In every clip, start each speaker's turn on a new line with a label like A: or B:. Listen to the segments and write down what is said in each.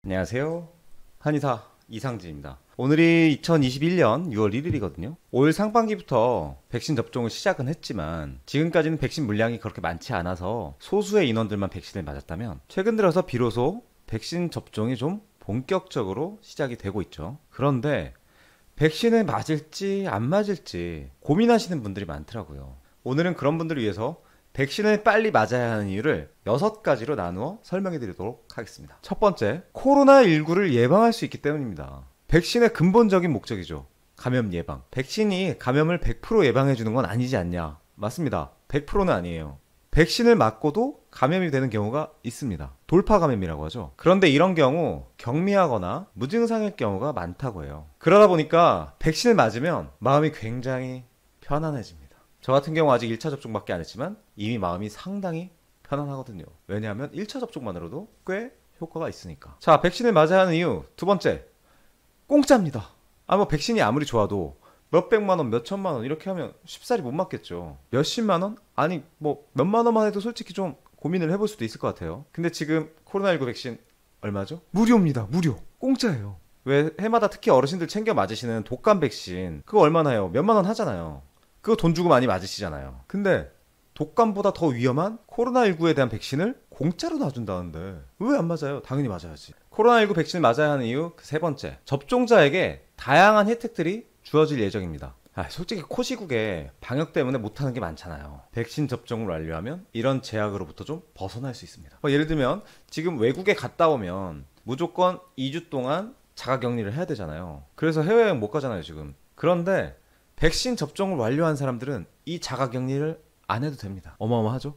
A: 안녕하세요. 한의사 이상진입니다. 오늘이 2021년 6월 1일이거든요. 올 상반기부터 백신 접종을 시작은 했지만 지금까지는 백신 물량이 그렇게 많지 않아서 소수의 인원들만 백신을 맞았다면 최근 들어서 비로소 백신 접종이 좀 본격적으로 시작이 되고 있죠. 그런데 백신을 맞을지 안 맞을지 고민하시는 분들이 많더라고요. 오늘은 그런 분들을 위해서 백신을 빨리 맞아야 하는 이유를 6가지로 나누어 설명해 드리도록 하겠습니다. 첫 번째, 코로나19를 예방할 수 있기 때문입니다. 백신의 근본적인 목적이죠. 감염 예방. 백신이 감염을 100% 예방해 주는 건 아니지 않냐? 맞습니다. 100%는 아니에요. 백신을 맞고도 감염이 되는 경우가 있습니다. 돌파 감염이라고 하죠. 그런데 이런 경우 경미하거나 무증상일 경우가 많다고 해요. 그러다 보니까 백신을 맞으면 마음이 굉장히 편안해집니다. 저 같은 경우 아직 1차 접종밖에 안 했지만 이미 마음이 상당히 편안하거든요. 왜냐하면 1차 접종만으로도 꽤 효과가 있으니까. 자, 백신을 맞아야 하는 이유 두 번째, 공짜입니다. 뭐 백신이 아무리 좋아도 몇백만 원, 몇천만 원 이렇게 하면 쉽사리 못 맞겠죠. 몇십만 원? 아니 뭐 몇만 원만 해도 솔직히 좀 고민을 해볼 수도 있을 것 같아요. 근데 지금 코로나19 백신 얼마죠? 무료입니다. 무료. 공짜예요. 왜 해마다 특히 어르신들 챙겨 맞으시는 독감 백신 그거 얼마나 해요? 몇만 원 하잖아요. 그거 돈 주고 많이 맞으시잖아요. 근데 독감보다 더 위험한 코로나19에 대한 백신을 공짜로 놔준다는데 왜 안 맞아요? 당연히 맞아야지. 코로나19 백신을 맞아야 하는 이유 세 번째, 접종자에게 다양한 혜택들이 주어질 예정입니다. 솔직히 코시국에 방역 때문에 못하는 게 많잖아요. 백신 접종을 완료하면 이런 제약으로부터 좀 벗어날 수 있습니다. 예를 들면 지금 외국에 갔다 오면 무조건 2주 동안 자가격리를 해야 되잖아요. 그래서 해외여행 못 가잖아요 지금. 그런데 백신 접종을 완료한 사람들은 이 자가격리를 안 해도 됩니다. 어마어마하죠?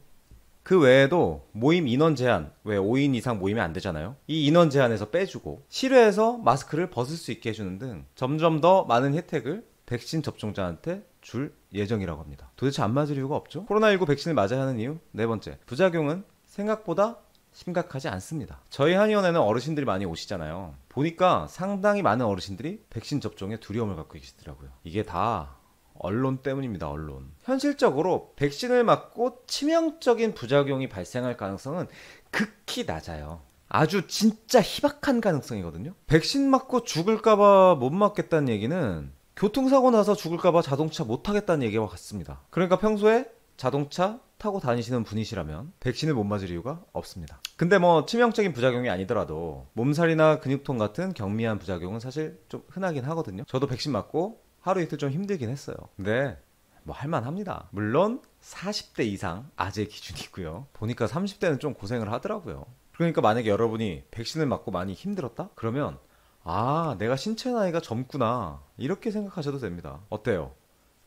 A: 그 외에도 모임 인원 제한, 왜 5인 이상 모이면 안 되잖아요. 이 인원 제한에서 빼주고 실외에서 마스크를 벗을 수 있게 해주는 등 점점 더 많은 혜택을 백신 접종자한테 줄 예정이라고 합니다. 도대체 안 맞을 이유가 없죠? 코로나19 백신을 맞아야 하는 이유 네 번째, 부작용은 생각보다 심각하지 않습니다. 저희 한의원에는 어르신들이 많이 오시잖아요. 보니까 상당히 많은 어르신들이 백신 접종에 두려움을 갖고 계시더라고요. 이게 다 언론 때문입니다. 언론. 현실적으로 백신을 맞고 치명적인 부작용이 발생할 가능성은 극히 낮아요. 아주 진짜 희박한 가능성이거든요. 백신 맞고 죽을까봐 못 맞겠다는 얘기는 교통사고 나서 죽을까봐 자동차 못 타겠다는 얘기와 같습니다. 그러니까 평소에 자동차 타고 다니시는 분이시라면 백신을 못 맞을 이유가 없습니다. 근데 치명적인 부작용이 아니더라도 몸살이나 근육통 같은 경미한 부작용은 사실 좀 흔하긴 하거든요. 저도 백신 맞고 하루 이틀 좀 힘들긴 했어요. 근데 할만합니다. 물론 40대 이상 아재 기준이 있고요. 보니까 30대는 좀 고생을 하더라고요. 그러니까 만약에 여러분이 백신을 맞고 많이 힘들었다? 그러면 내가 신체 나이가 젊구나 이렇게 생각하셔도 됩니다. 어때요?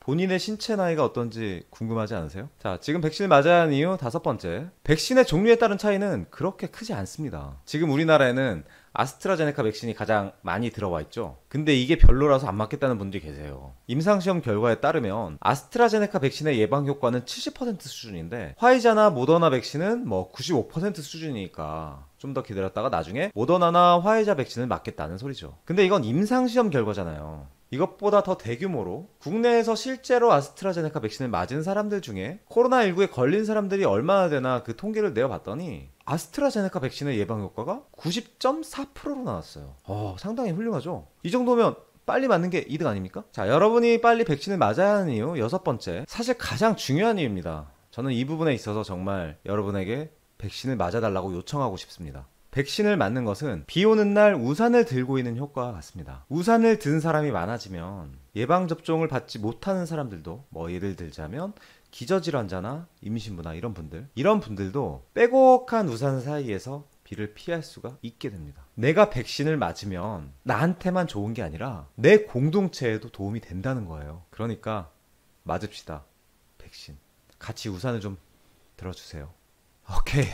A: 본인의 신체 나이가 어떤지 궁금하지 않으세요? 자, 지금 백신을 맞아야 하는 이유 다섯 번째, 백신의 종류에 따른 차이는 그렇게 크지 않습니다. 지금 우리나라에는 아스트라제네카 백신이 가장 많이 들어와 있죠. 근데 이게 별로라서 안 맞겠다는 분들이 계세요. 임상시험 결과에 따르면 아스트라제네카 백신의 예방 효과는 70% 수준인데 화이자나 모더나 백신은 95% 수준이니까 좀 더 기다렸다가 나중에 모더나나 화이자 백신을 맞겠다는 소리죠. 근데 이건 임상시험 결과잖아요. 이것보다 더 대규모로 국내에서 실제로 아스트라제네카 백신을 맞은 사람들 중에 코로나19에 걸린 사람들이 얼마나 되나 그 통계를 내어봤더니 아스트라제네카 백신의 예방 효과가 90.4%로 나왔어요. 상당히 훌륭하죠? 이 정도면 빨리 맞는 게 이득 아닙니까? 자, 여러분이 빨리 백신을 맞아야 하는 이유 여섯 번째, 사실 가장 중요한 이유입니다. 저는 이 부분에 있어서 정말 여러분에게 백신을 맞아달라고 요청하고 싶습니다. 백신을 맞는 것은 비 오는 날 우산을 들고 있는 효과와 같습니다. 우산을 든 사람이 많아지면 예방접종을 받지 못하는 사람들도 예를 들자면 기저질환자나 임신부나 이런 분들도 빼곡한 우산 사이에서 비를 피할 수가 있게 됩니다. 내가 백신을 맞으면 나한테만 좋은 게 아니라 내 공동체에도 도움이 된다는 거예요. 그러니까 맞읍시다. 백신. 같이 우산을 좀 들어주세요. 오케이.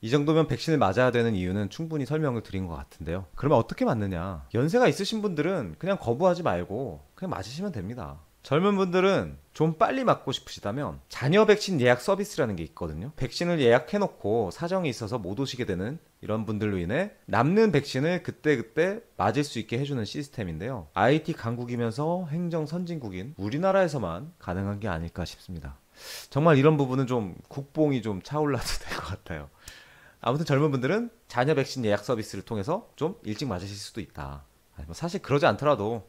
A: 이 정도면 백신을 맞아야 되는 이유는 충분히 설명을 드린 것 같은데요. 그러면 어떻게 맞느냐? 연세가 있으신 분들은 그냥 거부하지 말고 그냥 맞으시면 됩니다. 젊은 분들은 좀 빨리 맞고 싶으시다면 자녀 백신 예약 서비스라는 게 있거든요. 백신을 예약해놓고 사정이 있어서 못 오시게 되는 이런 분들로 인해 남는 백신을 그때그때 맞을 수 있게 해주는 시스템인데요. IT 강국이면서 행정 선진국인 우리나라에서만 가능한 게 아닐까 싶습니다. 정말 이런 부분은 좀 국뽕이 좀 차올라도 될 것 같아요. 아무튼 젊은 분들은 자녀 백신 예약 서비스를 통해서 좀 일찍 맞으실 수도 있다. 아니, 뭐 사실 그러지 않더라도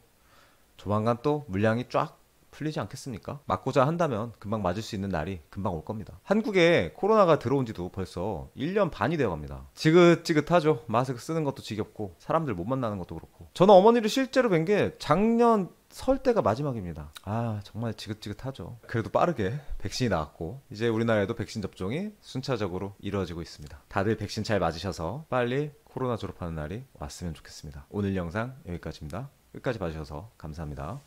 A: 조만간 또 물량이 쫙 풀리지 않겠습니까? 맞고자 한다면 금방 맞을 수 있는 날이 금방 올 겁니다. 한국에 코로나가 들어온 지도 벌써 1년 반이 되어 갑니다. 지긋지긋하죠. 마스크 쓰는 것도 지겹고 사람들 못 만나는 것도 그렇고. 저는 어머니를 실제로 뵌 게 작년 설 때가 마지막입니다. 아, 정말 지긋지긋하죠. 그래도 빠르게 백신이 나왔고 이제 우리나라에도 백신 접종이 순차적으로 이루어지고 있습니다. 다들 백신 잘 맞으셔서 빨리 코로나 졸업하는 날이 왔으면 좋겠습니다. 오늘 영상 여기까지입니다. 끝까지 봐주셔서 감사합니다.